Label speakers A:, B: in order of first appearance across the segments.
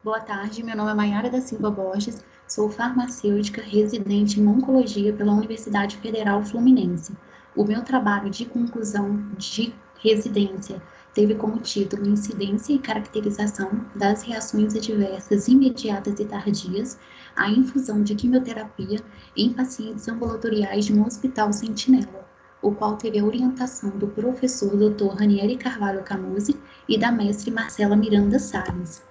A: Boa tarde, meu nome é Maiara da Silva Borges, sou farmacêutica residente em Oncologia pela Universidade Federal Fluminense. O meu trabalho de conclusão de residência teve como título Incidência e Caracterização das Reações Adversas Imediatas e Tardias à Infusão de Quimioterapia em Pacientes Ambulatoriais de um Hospital Sentinela, o qual teve a orientação do professor Dr. Ranieri Carvalho Camuzzi e da mestre Marcela Miranda Salles.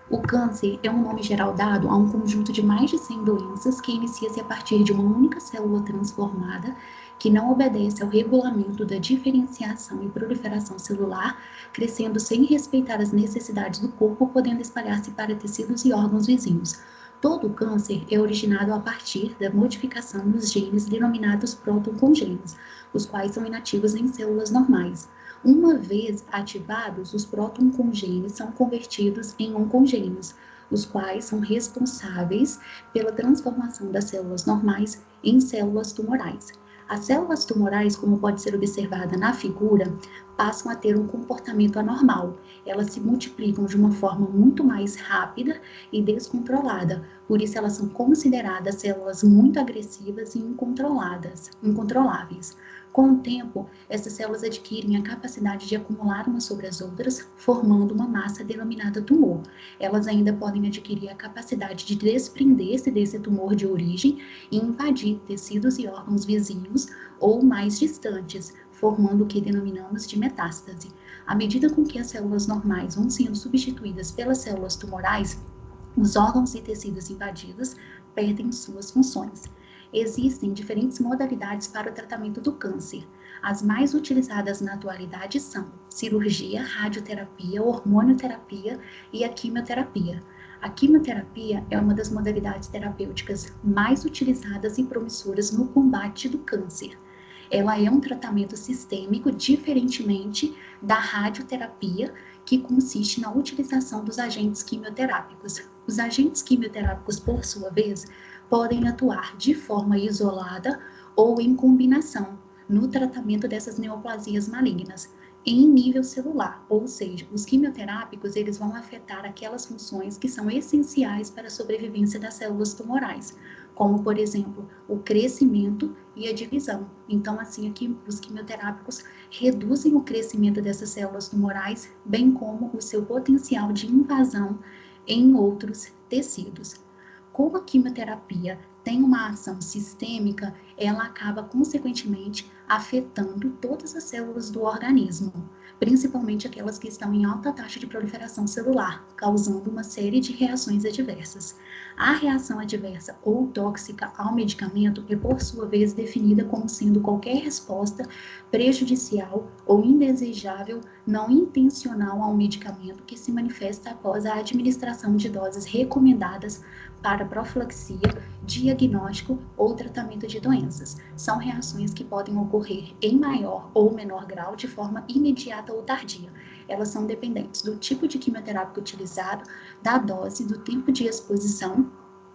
A: O câncer é um nome geral dado a um conjunto de mais de 100 doenças que inicia-se a partir de uma única célula transformada que não obedece ao regulamento da diferenciação e proliferação celular, crescendo sem respeitar as necessidades do corpo, podendo espalhar-se para tecidos e órgãos vizinhos. Todo câncer é originado a partir da modificação dos genes denominados próton-congênios, os quais são inativos em células normais. Uma vez ativados, os próton-congênios são convertidos em oncogênios, os quais são responsáveis pela transformação das células normais em células tumorais. As células tumorais, como pode ser observada na figura, passam a ter um comportamento anormal. Elas se multiplicam de uma forma muito mais rápida e descontrolada. Por isso, elas são consideradas células muito agressivas e incontroláveis. Com o tempo, essas células adquirem a capacidade de acumular umas sobre as outras, formando uma massa denominada tumor. Elas ainda podem adquirir a capacidade de desprender-se desse tumor de origem e invadir tecidos e órgãos vizinhos ou mais distantes, formando o que denominamos de metástase. À medida com que as células normais vão sendo substituídas pelas células tumorais, os órgãos e tecidos invadidos perdem suas funções. Existem diferentes modalidades para o tratamento do câncer. As mais utilizadas na atualidade são cirurgia, radioterapia, hormonioterapia e a quimioterapia. A quimioterapia é uma das modalidades terapêuticas mais utilizadas e promissoras no combate do câncer. Ela é um tratamento sistêmico, diferentemente da radioterapia, que consiste na utilização dos agentes quimioterápicos. Os agentes quimioterápicos, por sua vez, podem atuar de forma isolada ou em combinação no tratamento dessas neoplasias malignas em nível celular, ou seja, os quimioterápicos eles vão afetar aquelas funções que são essenciais para a sobrevivência das células tumorais, como, por exemplo, o crescimento e a divisão. Então, assim, aqui os quimioterápicos reduzem o crescimento dessas células tumorais, bem como o seu potencial de invasão em outros tecidos. Como a quimioterapia tem uma ação sistêmica, ela acaba, consequentemente, afetando todas as células do organismo, principalmente aquelas que estão em alta taxa de proliferação celular, causando uma série de reações adversas. A reação adversa ou tóxica ao medicamento é, por sua vez, definida como sendo qualquer resposta prejudicial ou indesejável não intencional ao medicamento que se manifesta após a administração de doses recomendadas para profilaxia, diagnóstico ou tratamento de doenças. São reações que podem ocorrer em maior ou menor grau de forma imediata ou tardia. Elas são dependentes do tipo de quimioterápico utilizado, da dose, do tempo de exposição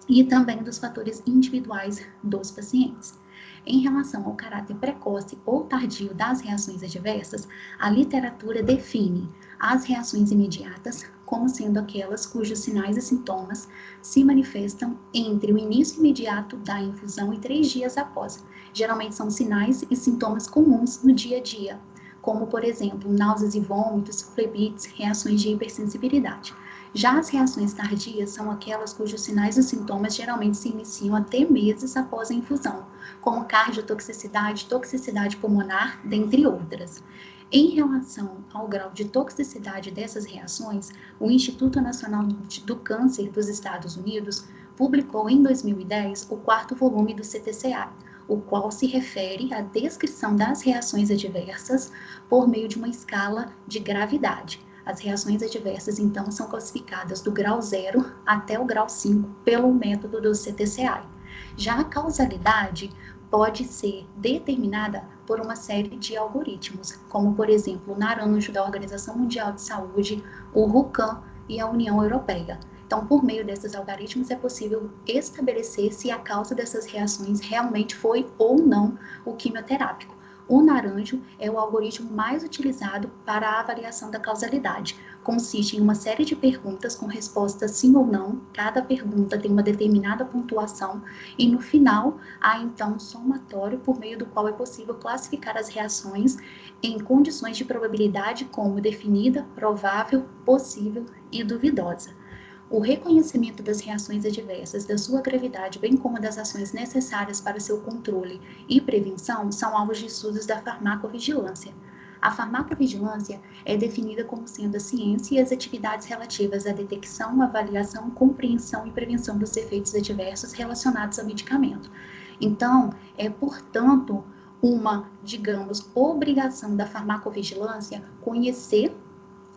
A: e também dos fatores individuais dos pacientes. Em relação ao caráter precoce ou tardio das reações adversas, a literatura define as reações imediatas como sendo aquelas cujos sinais e sintomas se manifestam entre o início imediato da infusão e 3 dias após. Geralmente são sinais e sintomas comuns no dia a dia, como, por exemplo, náuseas e vômitos, flebites, reações de hipersensibilidade. Já as reações tardias são aquelas cujos sinais e sintomas geralmente se iniciam até meses após a infusão, como cardiotoxicidade, toxicidade pulmonar, dentre outras. Em relação ao grau de toxicidade dessas reações, o Instituto Nacional do Câncer dos Estados Unidos publicou em 2010 o 4º volume do CTCA, o qual se refere à descrição das reações adversas por meio de uma escala de gravidade. As reações adversas, então, são classificadas do grau 0 até o grau 5 pelo método do CTCA. Já a causalidade pode ser determinada por uma série de algoritmos, como, por exemplo, o Naranjo da Organização Mundial de Saúde, o RUCAM e a União Europeia. Então, por meio desses algoritmos, é possível estabelecer se a causa dessas reações realmente foi ou não o quimioterápico. O naranjo é o algoritmo mais utilizado para a avaliação da causalidade. Consiste em uma série de perguntas com respostas sim ou não. Cada pergunta tem uma determinada pontuação e no final há então um somatório por meio do qual é possível classificar as reações em condições de probabilidade como definida, provável, possível e duvidosa. O reconhecimento das reações adversas, da sua gravidade, bem como das ações necessárias para seu controle e prevenção, são alvos de estudos da farmacovigilância. A farmacovigilância é definida como sendo a ciência e as atividades relativas à detecção, avaliação, compreensão e prevenção dos efeitos adversos relacionados ao medicamento. Então, portanto, uma, digamos, obrigação da farmacovigilância conhecer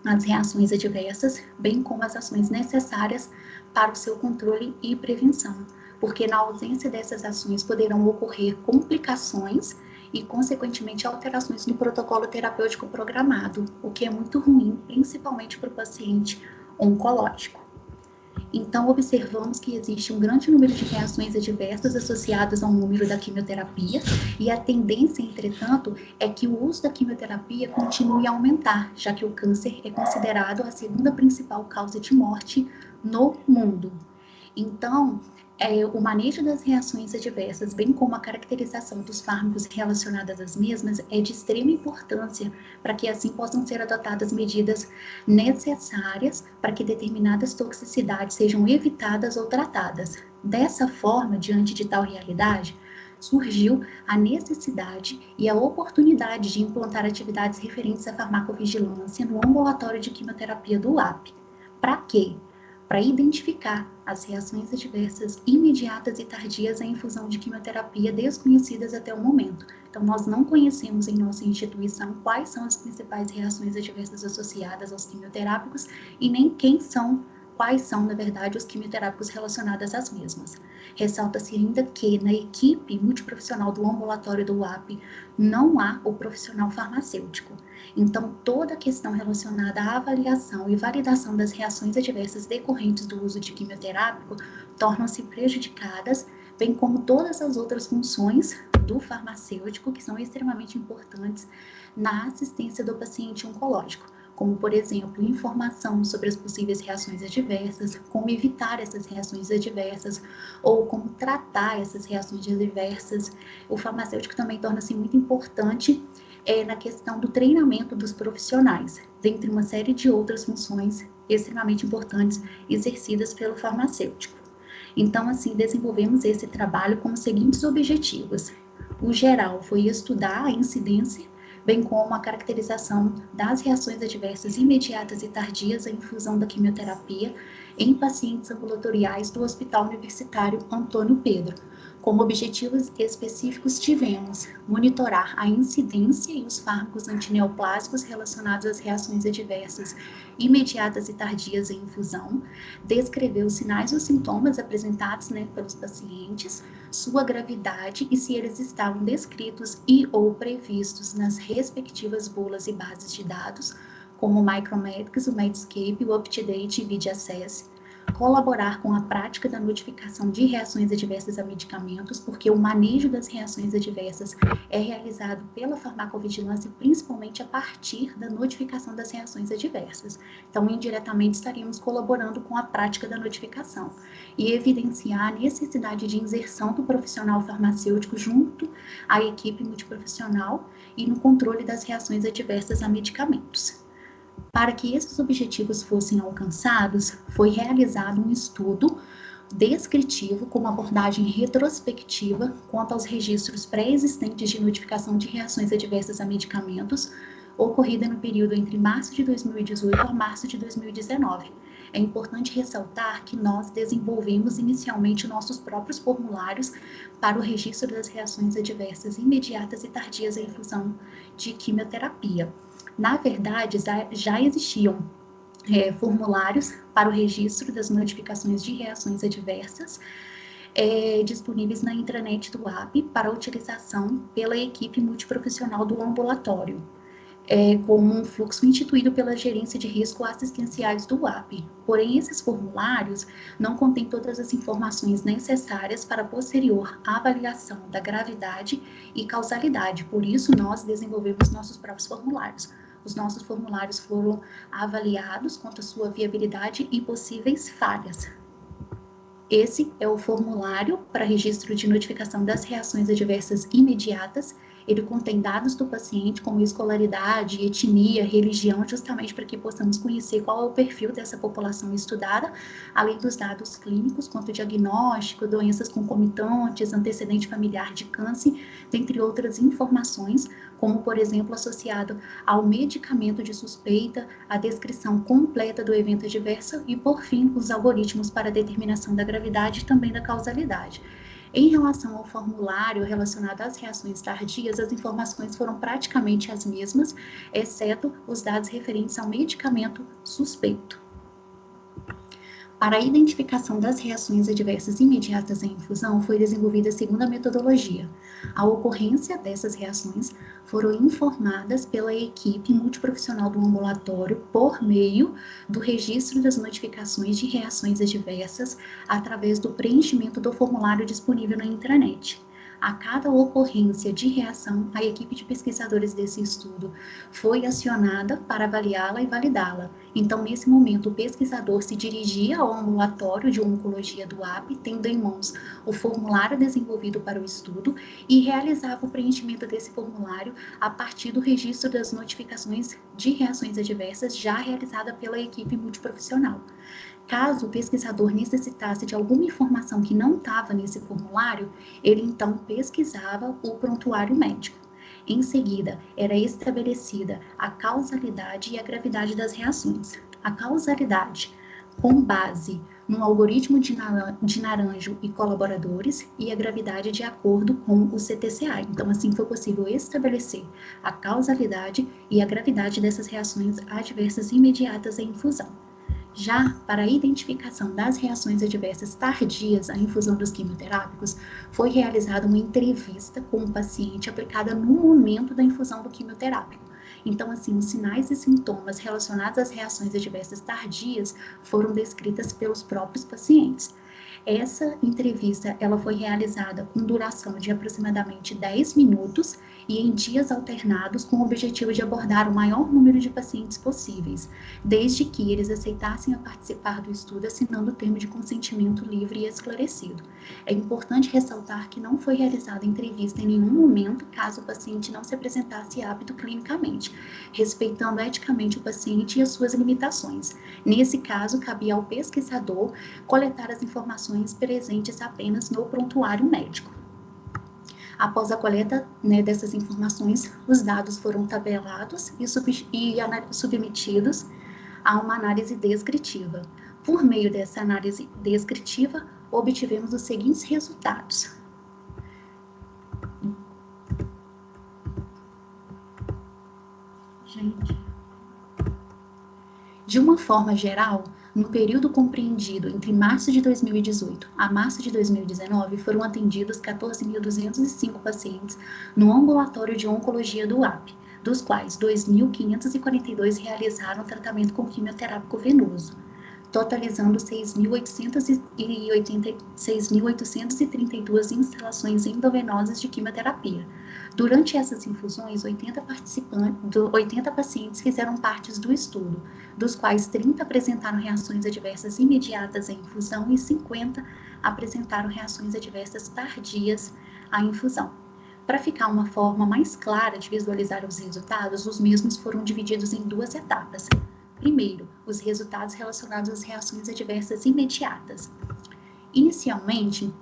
A: as reações adversas, bem como as ações necessárias para o seu controle e prevenção, porque na ausência dessas ações poderão ocorrer complicações e, consequentemente, alterações no protocolo terapêutico programado, o que é muito ruim, principalmente para o paciente oncológico. Então, observamos que existe um grande número de reações adversas associadas ao número da quimioterapia e a tendência, entretanto, é que o uso da quimioterapia continue a aumentar, já que o câncer é considerado a segunda principal causa de morte no mundo. Então, o manejo das reações adversas, bem como a caracterização dos fármacos relacionados às mesmas, é de extrema importância para que assim possam ser adotadas medidas necessárias para que determinadas toxicidades sejam evitadas ou tratadas. Dessa forma, diante de tal realidade, surgiu a necessidade e a oportunidade de implantar atividades referentes à farmacovigilância no ambulatório de quimioterapia do UAP. Para quê? Para identificar as reações adversas imediatas e tardias à infusão de quimioterapia desconhecidas até o momento. Então, nós não conhecemos em nossa instituição quais são as principais reações adversas associadas aos quimioterápicos e nem quais são, na verdade, os quimioterápicos relacionados às mesmas. Ressalta-se ainda que na equipe multiprofissional do ambulatório do UAP não há o profissional farmacêutico. Então, toda a questão relacionada à avaliação e validação das reações adversas decorrentes do uso de quimioterápico tornam-se prejudicadas, bem como todas as outras funções do farmacêutico que são extremamente importantes na assistência do paciente oncológico, como, por exemplo, informação sobre as possíveis reações adversas, como evitar essas reações adversas ou como tratar essas reações adversas. O farmacêutico também torna-se muito importante na questão do treinamento dos profissionais, dentre uma série de outras funções extremamente importantes exercidas pelo farmacêutico. Então, assim, desenvolvemos esse trabalho com os seguintes objetivos. O geral foi estudar a incidência, bem como a caracterização das reações adversas imediatas e tardias à infusão da quimioterapia em pacientes ambulatoriais do Hospital Universitário Antônio Pedro. Como objetivos específicos tivemos monitorar a incidência e os fármacos antineoplásicos relacionados às reações adversas imediatas e tardias em infusão, descrever os sinais e os sintomas apresentados pelos pacientes, sua gravidade e se eles estavam descritos e ou previstos nas respectivas bulas e bases de dados, como o Micrometrics, o Medscape, o UpToDate e VideAccess. Colaborar com a prática da notificação de reações adversas a medicamentos, porque o manejo das reações adversas é realizado pela farmacovigilância, principalmente a partir da notificação das reações adversas. Então, indiretamente, estaríamos colaborando com a prática da notificação e evidenciar a necessidade de inserção do profissional farmacêutico junto à equipe multiprofissional e no controle das reações adversas a medicamentos. Para que esses objetivos fossem alcançados, foi realizado um estudo descritivo com uma abordagem retrospectiva quanto aos registros pré-existentes de notificação de reações adversas a medicamentos, ocorrida no período entre março de 2018 a março de 2019. É importante ressaltar que nós desenvolvemos inicialmente nossos próprios formulários para o registro das reações adversas imediatas e tardias à infusão de quimioterapia. Na verdade, já existiam formulários para o registro das notificações de reações adversas disponíveis na intranet do UAP para utilização pela equipe multiprofissional do ambulatório. como um fluxo instituído pela Gerência de Risco Assistenciais do UAP. Porém, esses formulários não contêm todas as informações necessárias para a posterior avaliação da gravidade e causalidade. Por isso, nós desenvolvemos nossos próprios formulários. Os nossos formulários foram avaliados quanto à sua viabilidade e possíveis falhas. Esse é o formulário para registro de notificação das reações adversas imediatas. Ele contém dados do paciente, como escolaridade, etnia, religião, justamente para que possamos conhecer qual é o perfil dessa população estudada, além dos dados clínicos, quanto diagnóstico, doenças concomitantes, antecedente familiar de câncer, dentre outras informações, como, por exemplo, associado ao medicamento de suspeita, a descrição completa do evento adverso e, por fim, os algoritmos para determinação da gravidade e também da causalidade. Em relação ao formulário relacionado às reações tardias, as informações foram praticamente as mesmas, exceto os dados referentes ao medicamento suspeito. Para a identificação das reações adversas imediatas à infusão, foi desenvolvida a segunda metodologia. A ocorrência dessas reações foram informadas pela equipe multiprofissional do ambulatório por meio do registro das notificações de reações adversas através do preenchimento do formulário disponível na intranet. A cada ocorrência de reação, a equipe de pesquisadores desse estudo foi acionada para avaliá-la e validá-la. Então, nesse momento, o pesquisador se dirigia ao ambulatório de oncologia do UAP, tendo em mãos o formulário desenvolvido para o estudo e realizava o preenchimento desse formulário a partir do registro das notificações de reações adversas já realizada pela equipe multiprofissional. Caso o pesquisador necessitasse de alguma informação que não estava nesse formulário, ele então pesquisava o prontuário médico. Em seguida, era estabelecida a causalidade e a gravidade das reações. A causalidade, com base no algoritmo de Naranjo e colaboradores, e a gravidade de acordo com o CTCA. Então, assim foi possível estabelecer a causalidade e a gravidade dessas reações adversas imediatas à infusão. Já para a identificação das reações adversas tardias à infusão dos quimioterápicos, foi realizada uma entrevista com o paciente aplicada no momento da infusão do quimioterápico. Então, assim, os sinais e sintomas relacionados às reações adversas tardias foram descritas pelos próprios pacientes. Essa entrevista, ela foi realizada com duração de aproximadamente 10 minutos e em dias alternados com o objetivo de abordar o maior número de pacientes possíveis, desde que eles aceitassem a participar do estudo assinando o termo de consentimento livre e esclarecido. É importante ressaltar que não foi realizada entrevista em nenhum momento caso o paciente não se apresentasse apto clinicamente, respeitando eticamente o paciente e as suas limitações. Nesse caso, cabia ao pesquisador coletar as informações presentes apenas no prontuário médico. Após a coleta dessas informações, os dados foram tabelados e submetidos a uma análise descritiva. Por meio dessa análise descritiva, obtivemos os seguintes resultados. De uma forma geral, no período compreendido entre março de 2018 a março de 2019, foram atendidos 14.205 pacientes no ambulatório de oncologia do UAP, dos quais 2.542 realizaram tratamento com quimioterápico venoso, totalizando 6.832 instalações endovenosas de quimioterapia. Durante essas infusões, 80 pacientes fizeram parte do estudo, dos quais 30 apresentaram reações adversas imediatas à infusão e 50 apresentaram reações adversas tardias à infusão. Para ficar uma forma mais clara de visualizar os resultados, os mesmos foram divididos em duas etapas. Primeiro, os resultados relacionados às reações adversas imediatas. Inicialmente,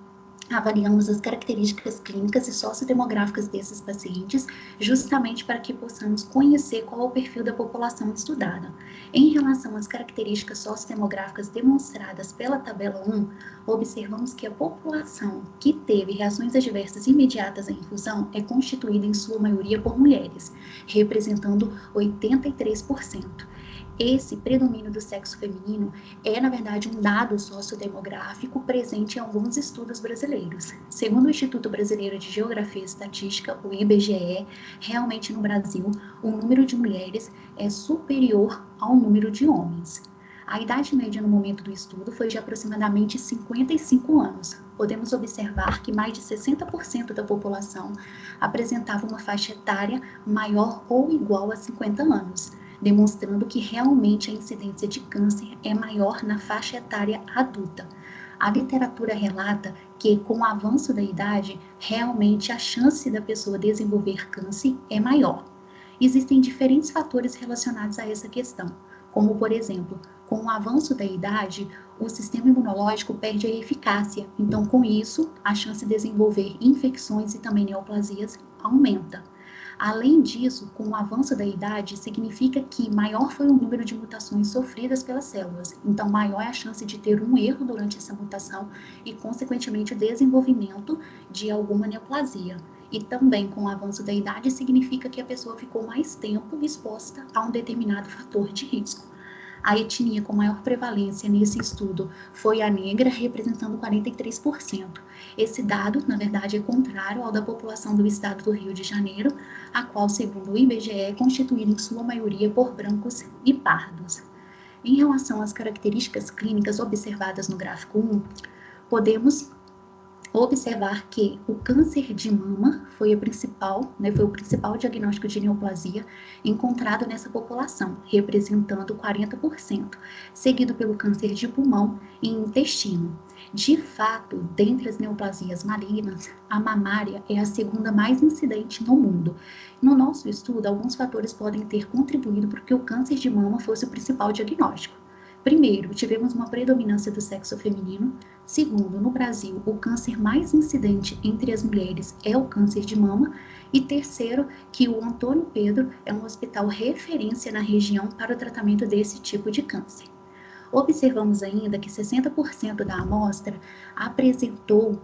A: avaliamos as características clínicas e sociodemográficas desses pacientes, justamente para que possamos conhecer qual é o perfil da população estudada. Em relação às características sociodemográficas demonstradas pela tabela 1, observamos que a população que teve reações adversas imediatas à infusão é constituída em sua maioria por mulheres, representando 83%. Esse predomínio do sexo feminino é, na verdade, um dado sociodemográfico presente em alguns estudos brasileiros. Segundo o Instituto Brasileiro de Geografia e Estatística, o IBGE, realmente no Brasil, o número de mulheres é superior ao número de homens. A idade média no momento do estudo foi de aproximadamente 55 anos. Podemos observar que mais de 60% da população apresentava uma faixa etária maior ou igual a 50 anos, demonstrando que realmente a incidência de câncer é maior na faixa etária adulta. A literatura relata que, com o avanço da idade, realmente a chance da pessoa desenvolver câncer é maior. Existem diferentes fatores relacionados a essa questão, como, por exemplo, com o avanço da idade, o sistema imunológico perde a eficácia. Então, com isso, a chance de desenvolver infecções e também neoplasias aumenta. Além disso, com o avanço da idade, significa que maior foi o número de mutações sofridas pelas células. Então, maior é a chance de ter um erro durante essa mutação e, consequentemente, o desenvolvimento de alguma neoplasia. E também, com o avanço da idade, significa que a pessoa ficou mais tempo exposta a um determinado fator de risco. A etnia com maior prevalência nesse estudo foi a negra, representando 43%. Esse dado, na verdade, é contrário ao da população do estado do Rio de Janeiro, a qual, segundo o IBGE, é constituída em sua maioria por brancos e pardos. Em relação às características clínicas observadas no gráfico 1, podemos observar que o câncer de mama foi o principal diagnóstico de neoplasia encontrado nessa população, representando 40%, seguido pelo câncer de pulmão e intestino. De fato, dentre as neoplasias malignas, a mamária é a segunda mais incidente no mundo. No nosso estudo, alguns fatores podem ter contribuído para que o câncer de mama fosse o principal diagnóstico. Primeiro, tivemos uma predominância do sexo feminino. Segundo, no Brasil, o câncer mais incidente entre as mulheres é o câncer de mama. E terceiro, que o Antônio Pedro é um hospital referência na região para o tratamento desse tipo de câncer. Observamos ainda que 60% da amostra apresentou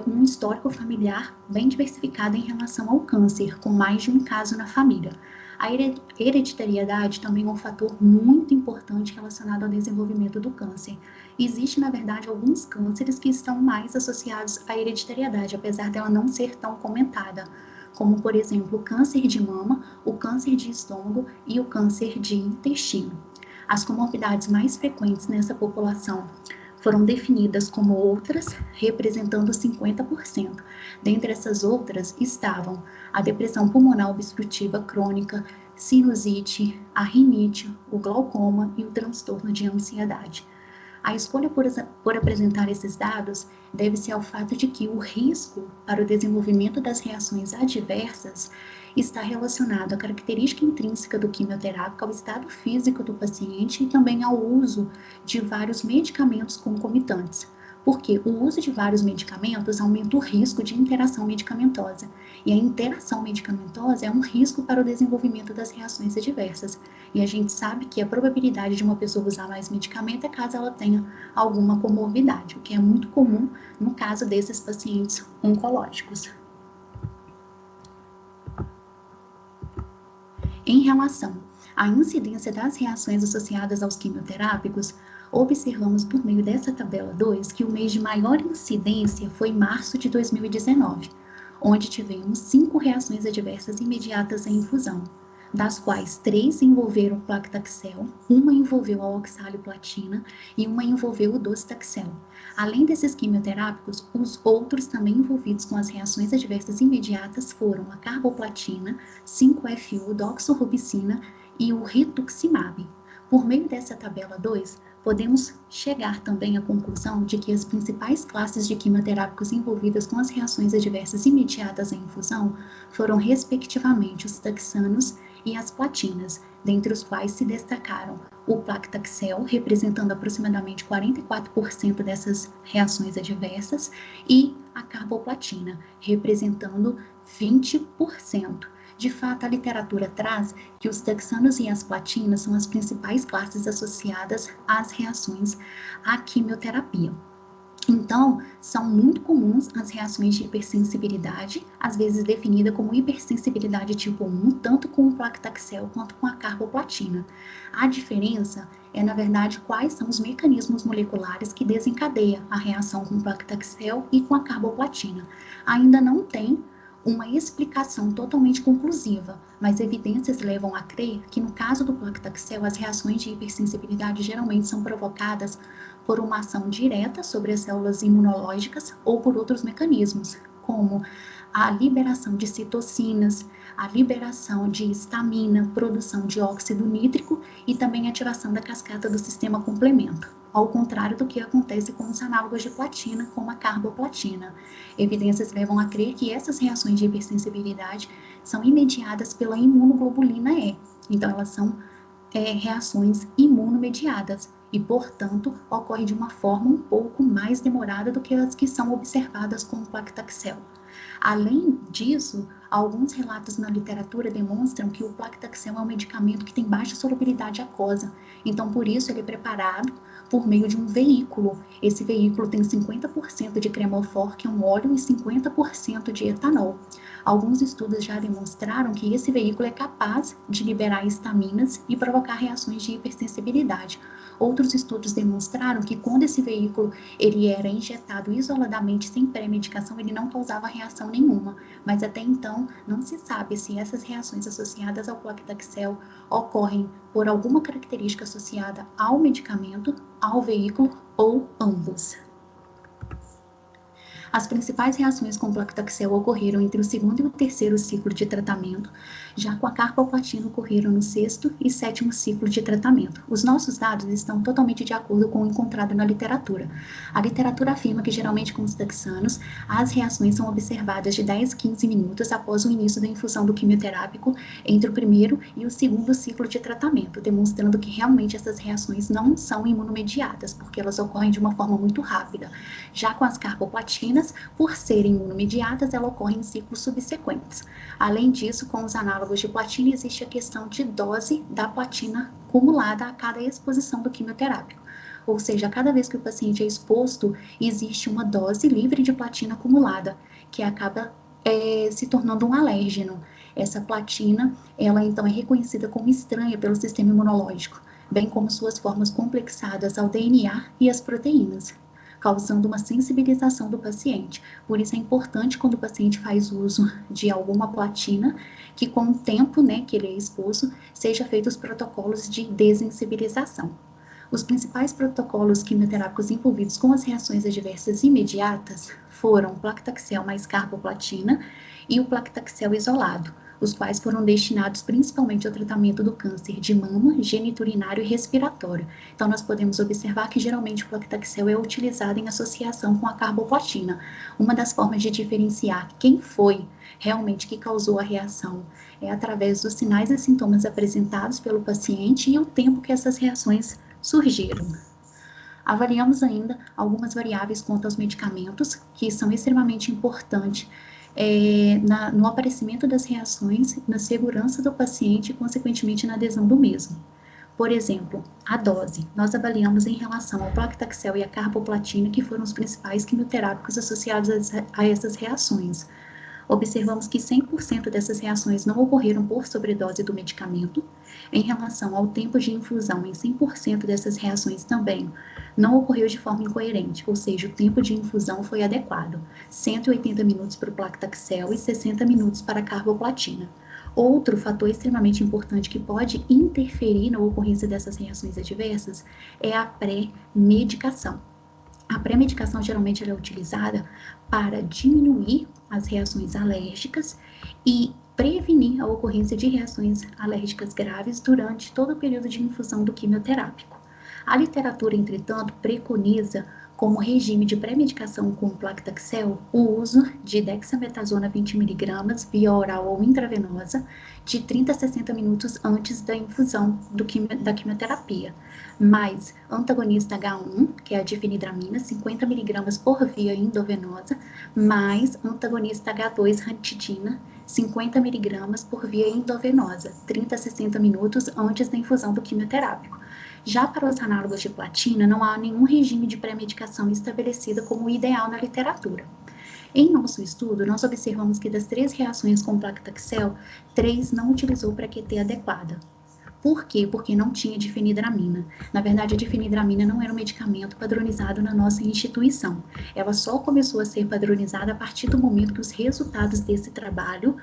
A: um histórico familiar bem diversificado em relação ao câncer, com mais de um caso na família. A hereditariedade também é um fator muito importante relacionado ao desenvolvimento do câncer. Existe, na verdade, alguns cânceres que estão mais associados à hereditariedade, apesar dela não ser tão comentada, como, por exemplo, o câncer de mama, o câncer de estômago e o câncer de intestino. As comorbidades mais frequentes nessa população foram definidas como outras, representando 50%. Dentre essas outras estavam a depressão pulmonar obstrutiva crônica, sinusite, a rinite, o glaucoma e o transtorno de ansiedade. A escolha por apresentar esses dados deve-se ao fato de que o risco para o desenvolvimento das reações adversas está relacionado à característica intrínseca do quimioterápico, ao estado físico do paciente e também ao uso de vários medicamentos concomitantes. Porque o uso de vários medicamentos aumenta o risco de interação medicamentosa. E a interação medicamentosa é um risco para o desenvolvimento das reações adversas. E a gente sabe que a probabilidade de uma pessoa usar mais medicamento é caso ela tenha alguma comorbidade, o que é muito comum no caso desses pacientes oncológicos. Em relação à incidência das reações associadas aos quimioterápicos, observamos por meio dessa tabela 2 que o mês de maior incidência foi março de 2019, onde tivemos 5 reações adversas imediatas à infusão, das quais 3 envolveram Paclitaxel, uma envolveu a oxaliplatina e uma envolveu o docetaxel. Além desses quimioterápicos, os outros também envolvidos com as reações adversas imediatas foram a carboplatina, 5-FU, doxorubicina e o rituximab. Por meio dessa tabela 2, podemos chegar também à conclusão de que as principais classes de quimioterápicos envolvidas com as reações adversas imediatas à infusão foram, respectivamente, os taxanos e as platinas, dentre os quais se destacaram o Paclitaxel, representando aproximadamente 44% dessas reações adversas, e a carboplatina, representando 20%. De fato, a literatura traz que os taxanos e as platinas são as principais classes associadas às reações à quimioterapia. Então, são muito comuns as reações de hipersensibilidade, às vezes definida como hipersensibilidade tipo 1, tanto com o paclitaxel quanto com a carboplatina. A diferença é, na verdade, quais são os mecanismos moleculares que desencadeiam a reação com o paclitaxel e com a carboplatina. Ainda não tem uma explicação totalmente conclusiva, mas evidências levam a crer que, no caso do paclitaxel, as reações de hipersensibilidade geralmente são provocadas por uma ação direta sobre as células imunológicas ou por outros mecanismos, como a liberação de citocinas, a liberação de histamina, produção de óxido nítrico e também ativação da cascata do sistema complemento, ao contrário do que acontece com os análogos de platina, como a carboplatina. Evidências levam a crer que essas reações de hipersensibilidade são imediadas pela imunoglobulina E, então elas são reações imunomediadas e, portanto, ocorre de uma forma um pouco mais demorada do que as que são observadas com o paclitaxel. Além disso, alguns relatos na literatura demonstram que o paclitaxel é um medicamento que tem baixa solubilidade aquosa, então por isso ele é preparado por meio de um veículo. Esse veículo tem 50% de cremofor, que é um óleo, e 50% de etanol. Alguns estudos já demonstraram que esse veículo é capaz de liberar histaminas e provocar reações de hipersensibilidade. Outros estudos demonstraram que quando esse veículo ele era injetado isoladamente sem pré-medicação, ele não causava reação nenhuma, mas até então não se sabe se essas reações associadas ao paclitaxel ocorrem por alguma característica associada ao medicamento, ao veículo ou ambos. As principais reações com paclitaxel ocorreram entre o segundo e o terceiro ciclo de tratamento, já com a carboplatina ocorreram no sexto e sétimo ciclo de tratamento. Os nossos dados estão totalmente de acordo com o encontrado na literatura. A literatura afirma que geralmente com os taxanos, as reações são observadas de 10 a 15 minutos após o início da infusão do quimioterápico entre o primeiro e o segundo ciclo de tratamento, demonstrando que realmente essas reações não são imunomediadas, porque elas ocorrem de uma forma muito rápida. Já com as carboplatinas, por serem imunomediadas, elas ocorrem em ciclos subsequentes. Além disso, com os análogos de platina, existe a questão de dose da platina acumulada a cada exposição do quimioterápico. Ou seja, cada vez que o paciente é exposto, existe uma dose livre de platina acumulada, que acaba se tornando um alérgeno. Essa platina, ela então é reconhecida como estranha pelo sistema imunológico, bem como suas formas complexadas ao DNA e às proteínas, causando uma sensibilização do paciente. Por isso é importante, quando o paciente faz uso de alguma platina, que com o tempo, que ele é exposto, seja feitos os protocolos de desensibilização. Os principais protocolos quimioterápicos envolvidos com as reações adversas imediatas foram o paclitaxel mais carboplatina e o paclitaxel isolado, os quais foram destinados principalmente ao tratamento do câncer de mama, geniturinário e respiratório. Então, nós podemos observar que geralmente o paclitaxel é utilizado em associação com a carboplatina. Uma das formas de diferenciar quem foi realmente que causou a reação é através dos sinais e sintomas apresentados pelo paciente e o tempo que essas reações surgiram. Avaliamos ainda algumas variáveis quanto aos medicamentos, que são extremamente importantes no aparecimento das reações, na segurança do paciente e, consequentemente, na adesão do mesmo. Por exemplo, a dose. Nós avaliamos em relação ao paclitaxel e a carboplatina, que foram os principais quimioterápicos associados a essas reações. Observamos que 100% dessas reações não ocorreram por sobredose do medicamento. Em relação ao tempo de infusão, em 100% dessas reações também não ocorreu de forma incoerente, ou seja, o tempo de infusão foi adequado, 180 minutos para o paclitaxel e 60 minutos para a carboplatina. Outro fator extremamente importante que pode interferir na ocorrência dessas reações adversas é a pré-medicação. A pré-medicação geralmente é utilizada para diminuir as reações alérgicas e prevenir a ocorrência de reações alérgicas graves durante todo o período de infusão do quimioterápico. A literatura, entretanto, preconiza como regime de pré-medicação com paclitaxel o uso de dexametasona 20 mg via oral ou intravenosa de 30 a 60 minutos antes da infusão da quimioterapia, mais antagonista H1, que é a difenidramina, 50 mg por via endovenosa, mais antagonista H2 ranitidina, 50 miligramas por via endovenosa, 30 a 60 minutos antes da infusão do quimioterápico. Já para os análogos de platina, não há nenhum regime de pré-medicação estabelecido como ideal na literatura. Em nosso estudo, nós observamos que das 3 reações com Paclitaxel, 3 não utilizou praqueter adequada. Por quê? Porque não tinha difenidramina. Na verdade, a difenidramina não era um medicamento padronizado na nossa instituição. Ela só começou a ser padronizada a partir do momento que os resultados desse trabalho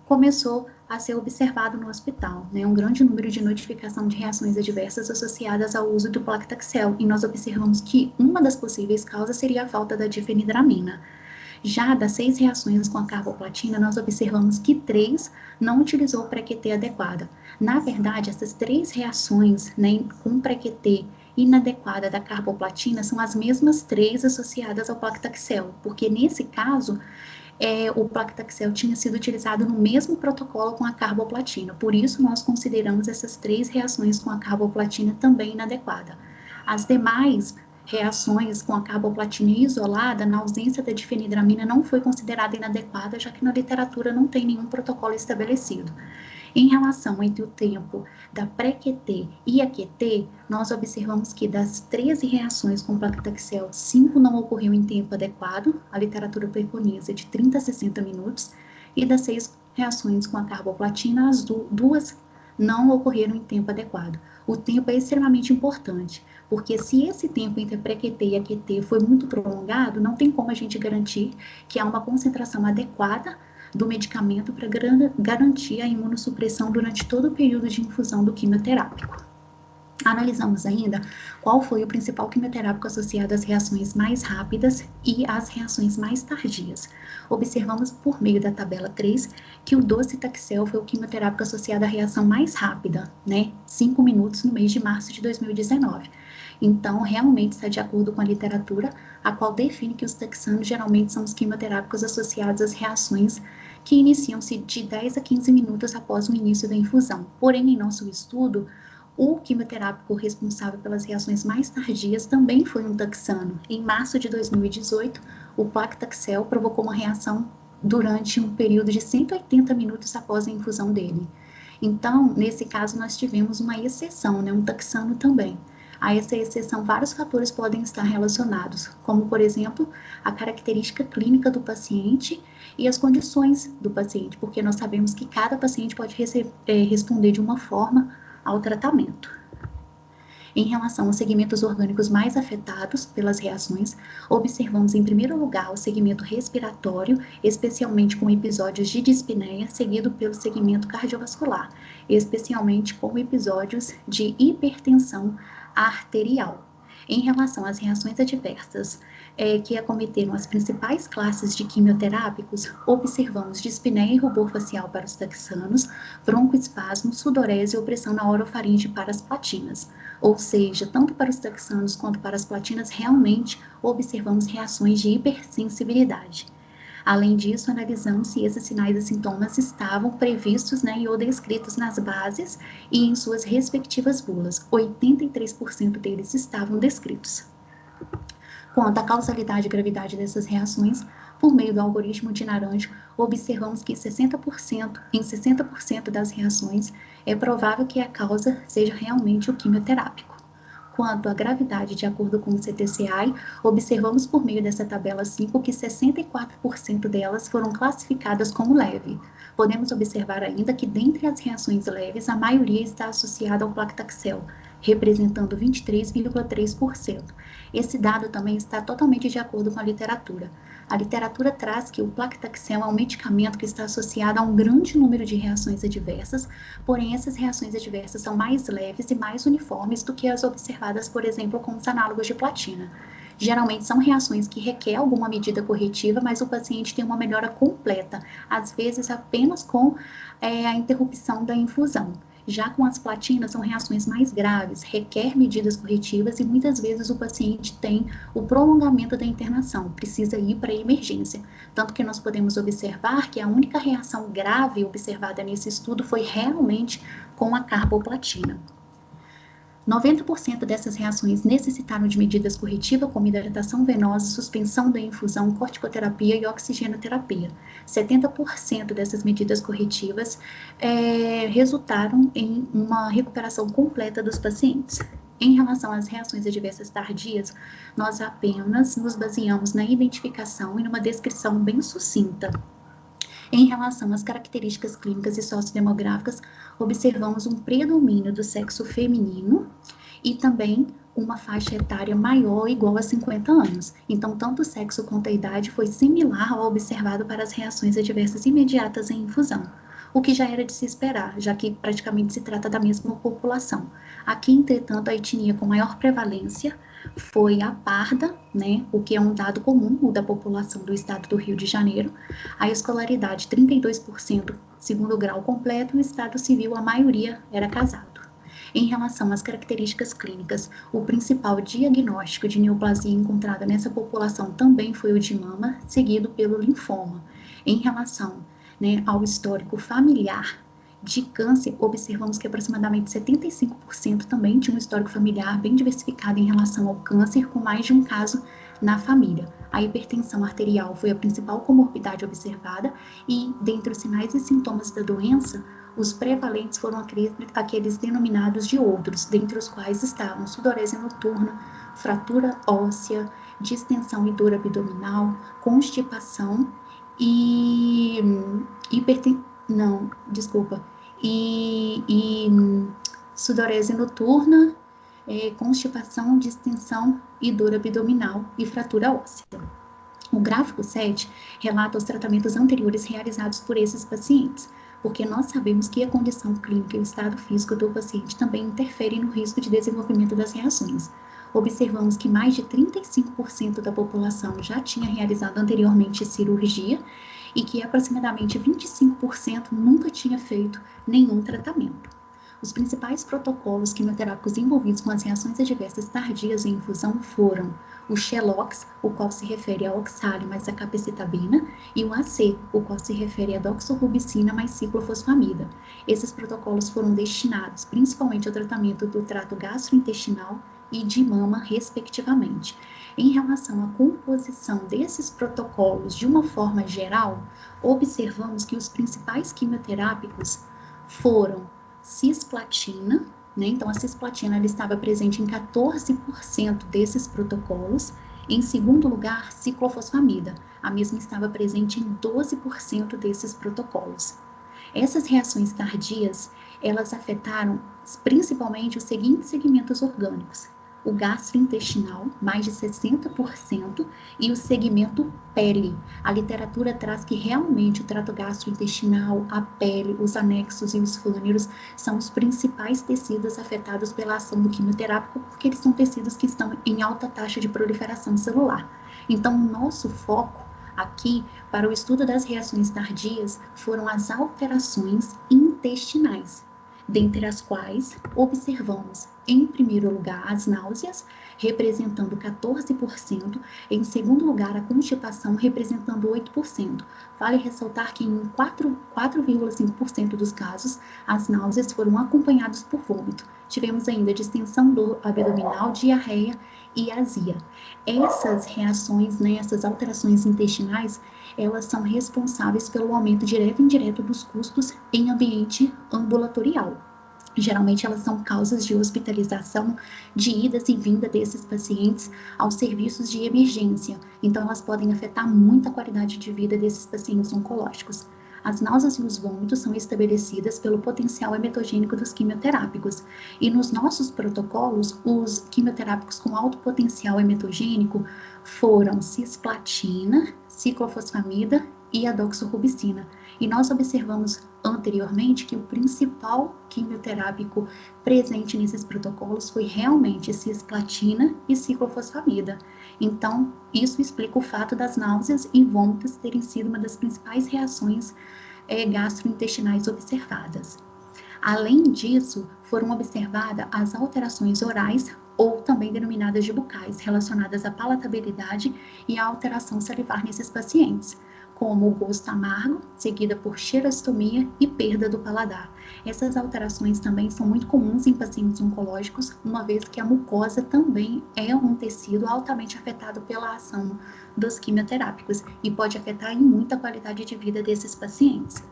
A: começou a ser observado no hospital, né? Um grande número de notificação de reações adversas associadas ao uso do Paclitaxel, e nós observamos que uma das possíveis causas seria a falta da difenidramina. Já das 6 reações com a carboplatina, nós observamos que 3 não utilizou praqueter adequada. Na verdade, essas 3 reações, né, com praqueter inadequada da carboplatina são as mesmas 3 associadas ao Paclitaxel, porque nesse caso, o Paclitaxel tinha sido utilizado no mesmo protocolo com a carboplatina. Por isso, nós consideramos essas 3 reações com a carboplatina também inadequada. As demais reações com a carboplatina isolada, na ausência da difenidramina, não foi considerada inadequada, já que na literatura não tem nenhum protocolo estabelecido. Em relação entre o tempo da pré-QT e a QT, nós observamos que das 13 reações com Paclitaxel, 5 não ocorreu em tempo adequado, a literatura preconiza de 30 a 60 minutos, e das 6 reações com a carboplatina, as 2 não ocorreram em tempo adequado. O tempo é extremamente importante, porque se esse tempo entre a pré-QT e a QT foi muito prolongado, não tem como a gente garantir que há uma concentração adequada do medicamento para garantir a imunossupressão durante todo o período de infusão do quimioterápico. Analisamos ainda qual foi o principal quimioterápico associado às reações mais rápidas e às reações mais tardias. Observamos por meio da tabela 3 que o docetaxel foi o quimioterápico associado à reação mais rápida, né? 5 minutos no mês de março de 2019. Então, realmente está de acordo com a literatura, a qual define que os taxanos geralmente são os quimioterápicos associados às reações que iniciam-se de 10 a 15 minutos após o início da infusão. Porém, em nosso estudo, o quimioterápico responsável pelas reações mais tardias também foi um taxano. Em março de 2018, o Paclitaxel provocou uma reação durante um período de 180 minutos após a infusão dele. Então, nesse caso, nós tivemos uma exceção, né, um taxano também. A essa exceção, vários fatores podem estar relacionados, como, por exemplo, a característica clínica do paciente e as condições do paciente, porque nós sabemos que cada paciente pode responder de uma forma ao tratamento. Em relação aos segmentos orgânicos mais afetados pelas reações, observamos em primeiro lugar o segmento respiratório, especialmente com episódios de dispneia, seguido pelo segmento cardiovascular, especialmente com episódios de hipertensão arterial. Em relação às reações adversas que acometeram as principais classes de quimioterápicos, observamos dispneia e rubor facial para os taxanos, broncoespasmo, sudorese e opressão na orofaringe para as platinas. Ou seja, tanto para os taxanos quanto para as platinas, realmente observamos reações de hipersensibilidade. Além disso, analisamos se esses sinais e sintomas estavam previstos, né, ou descritos nas bases e em suas respectivas bulas. 83% deles estavam descritos. Quanto à causalidade e gravidade dessas reações, por meio do algoritmo de Naranjo, observamos que em 60% das reações é provável que a causa seja realmente o quimioterápico. Quanto à gravidade, de acordo com o CTCAI, observamos por meio dessa tabela 5 que 64% delas foram classificadas como leve. Podemos observar ainda que dentre as reações leves, a maioria está associada ao Paclitaxel, representando 23,3%. Esse dado também está totalmente de acordo com a literatura. A literatura traz que o Paclitaxel é um medicamento que está associado a um grande número de reações adversas, porém essas reações adversas são mais leves e mais uniformes do que as observadas, por exemplo, com os análogos de platina. Geralmente são reações que requerem alguma medida corretiva, mas o paciente tem uma melhora completa, às vezes apenas com a interrupção da infusão. Já com as platinas, são reações mais graves, requer medidas corretivas e muitas vezes o paciente tem o prolongamento da internação, precisa ir para a emergência. Tanto que nós podemos observar que a única reação grave observada nesse estudo foi realmente com a carboplatina. 90% dessas reações necessitaram de medidas corretivas, como hidratação venosa, suspensão da infusão, corticoterapia e oxigenoterapia. 70% dessas medidas corretivas resultaram em uma recuperação completa dos pacientes. Em relação às reações adversas tardias, nós apenas nos baseamos na identificação e numa descrição bem sucinta. Em relação às características clínicas e sociodemográficas, observamos um predomínio do sexo feminino e também uma faixa etária maior ou igual a 50 anos. Então, tanto o sexo quanto a idade foi similar ao observado para as reações adversas imediatas em infusão, o que já era de se esperar, já que praticamente se trata da mesma população. Aqui, entretanto, a etnia com maior prevalência foi a parda, né, o que é um dado comum, o da população do estado do Rio de Janeiro. A escolaridade, 32%, segundo grau completo, e o estado civil, a maioria era casado. Em relação às características clínicas, o principal diagnóstico de neoplasia encontrado nessa população também foi o de mama, seguido pelo linfoma. Em relação, né, ao histórico familiar de câncer, observamos que aproximadamente 75% também tinha um histórico familiar bem diversificado em relação ao câncer, com mais de um caso na família. A hipertensão arterial foi a principal comorbidade observada e, dentre os sinais e sintomas da doença, os prevalentes foram aqueles denominados de outros, dentre os quais estavam sudorese noturna, fratura óssea, distensão e dor abdominal, constipação e sudorese noturna, constipação, distensão e dor abdominal e fratura óssea. O gráfico 7 relata os tratamentos anteriores realizados por esses pacientes, porque nós sabemos que a condição clínica e o estado físico do paciente também interferem no risco de desenvolvimento das reações. Observamos que mais de 35% da população já tinha realizado anteriormente cirurgia e que aproximadamente 25% nunca tinha feito nenhum tratamento. Os principais protocolos quimioterápicos envolvidos com as reações adversas tardias em infusão foram o Xelox, o qual se refere a oxálio mais a capecitabina, e o AC, o qual se refere a doxorubicina mais ciclofosfamida. Esses protocolos foram destinados principalmente ao tratamento do trato gastrointestinal e de mama, respectivamente. Em relação à composição desses protocolos de uma forma geral, observamos que os principais quimioterápicos foram cisplatina, né? Então a cisplatina ela estava presente em 14% desses protocolos. Em segundo lugar, ciclofosfamida, a mesma estava presente em 12% desses protocolos. Essas reações tardias, elas afetaram principalmente os seguintes segmentos orgânicos: o gastrointestinal, mais de 60%, e o segmento pele. A literatura traz que realmente o trato gastrointestinal, a pele, os anexos e os fâneros são os principais tecidos afetados pela ação do quimioterápico, porque eles são tecidos que estão em alta taxa de proliferação celular. Então, o nosso foco aqui, para o estudo das reações tardias, foram as alterações intestinais, dentre as quais observamos, em primeiro lugar, as náuseas, representando 14%, em segundo lugar, a constipação, representando 8%. Vale ressaltar que em 4,5% dos casos, as náuseas foram acompanhadas por vômito. Tivemos ainda distensão abdominal, diarreia e azia. Essas reações, né, essas alterações intestinais, elas são responsáveis pelo aumento direto e indireto dos custos em ambiente ambulatorial. Geralmente elas são causas de hospitalização, de idas e vindas desses pacientes aos serviços de emergência. Então elas podem afetar muito a qualidade de vida desses pacientes oncológicos. As náuseas e os vômitos são estabelecidas pelo potencial emetogênico dos quimioterápicos. E nos nossos protocolos, os quimioterápicos com alto potencial emetogênico foram cisplatina, ciclofosfamida e a doxorubicina. E nós observamos anteriormente que o principal quimioterápico presente nesses protocolos foi realmente cisplatina e ciclofosfamida. Então, isso explica o fato das náuseas e vômitos terem sido uma das principais reações gastrointestinais observadas. Além disso, foram observadas as alterações orais, ou também denominadas de bucais, relacionadas à palatabilidade e à alteração salivar nesses pacientes. como o gosto amargo, seguida por xerostomia e perda do paladar. Essas alterações também são muito comuns em pacientes oncológicos, uma vez que a mucosa também é um tecido altamente afetado pela ação dos quimioterápicos e pode afetar em muito a qualidade de vida desses pacientes.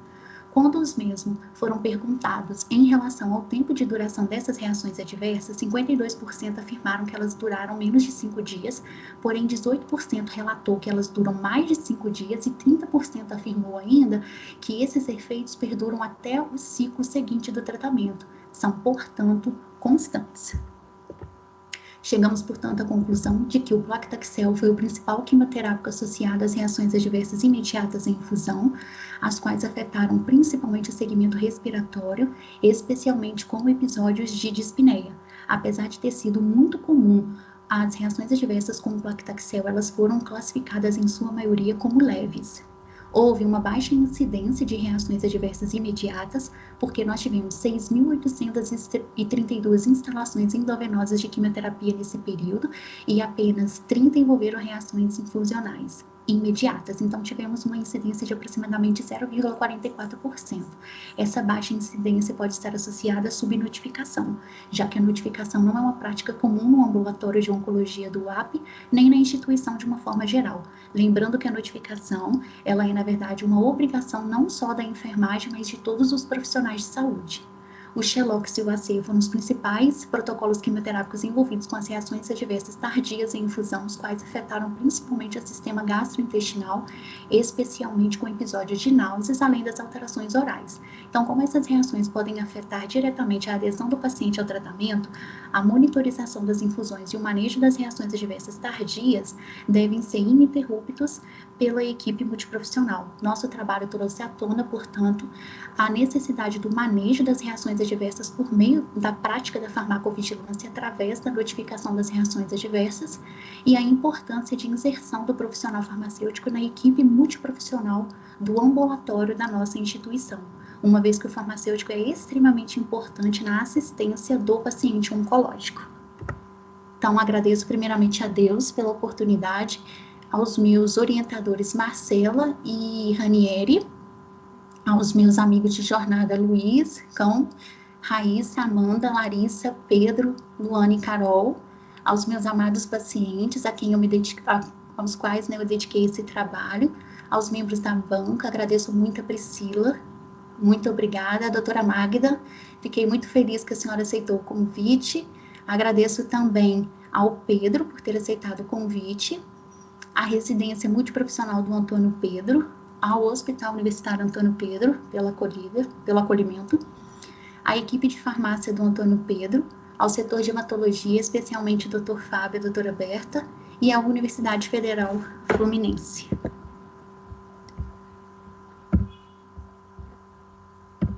A: Quando os mesmos foram perguntados em relação ao tempo de duração dessas reações adversas, 52% afirmaram que elas duraram menos de 5 dias, porém 18% relatou que elas duram mais de 5 dias e 30% afirmou ainda que esses efeitos perduram até o ciclo seguinte do tratamento. São, portanto, constantes. Chegamos, portanto, à conclusão de que o Paclitaxel foi o principal quimioterápico associado às reações adversas imediatas em infusão, as quais afetaram principalmente o segmento respiratório, especialmente com episódios de dispneia. Apesar de ter sido muito comum as reações adversas com o Paclitaxel, elas foram classificadas em sua maioria como leves. Houve uma baixa incidência de reações adversas imediatas, porque nós tivemos 6.832 instalações endovenosas de quimioterapia nesse período e apenas 30 envolveram reações infusionais imediatas. Então, tivemos uma incidência de aproximadamente 0,44%. Essa baixa incidência pode estar associada à subnotificação, já que a notificação não é uma prática comum no ambulatório de oncologia do UAP, nem na instituição de uma forma geral. Lembrando que a notificação, ela é, na verdade, uma obrigação não só da enfermagem, mas de todos os profissionais de saúde. O Xelox e o AC foram os principais protocolos quimioterápicos envolvidos com as reações adversas tardias em infusão, os quais afetaram principalmente o sistema gastrointestinal, especialmente com episódios de náuseas, além das alterações orais. Então, como essas reações podem afetar diretamente a adesão do paciente ao tratamento, a monitorização das infusões e o manejo das reações adversas tardias devem ser ininterruptos pela equipe multiprofissional. Nosso trabalho trouxe à tona, portanto, a necessidade do manejo das reações adversas por meio da prática da farmacovigilância através da notificação das reações adversas e a importância de inserção do profissional farmacêutico na equipe multiprofissional do ambulatório da nossa instituição, uma vez que o farmacêutico é extremamente importante na assistência do paciente oncológico. Então, agradeço primeiramente a Deus pela oportunidade, aos meus orientadores Marcela e Ranieri, aos meus amigos de jornada Luiz, Cão, Raíssa, Amanda, Larissa, Pedro, Luana e Carol, aos meus amados pacientes, a quem eu me dedico, aos quais eu dediquei esse trabalho, aos membros da banca, agradeço muito a Priscila, muito obrigada, a doutora Magda, fiquei muito feliz que a senhora aceitou o convite, agradeço também ao Pedro por ter aceitado o convite, à residência multiprofissional do Antônio Pedro, ao Hospital Universitário Antônio Pedro, pela acolhida, pelo acolhimento, à equipe de farmácia do Antônio Pedro, ao setor de hematologia, especialmente o Dr. Fábio e a doutora Berta, e à Universidade Federal Fluminense.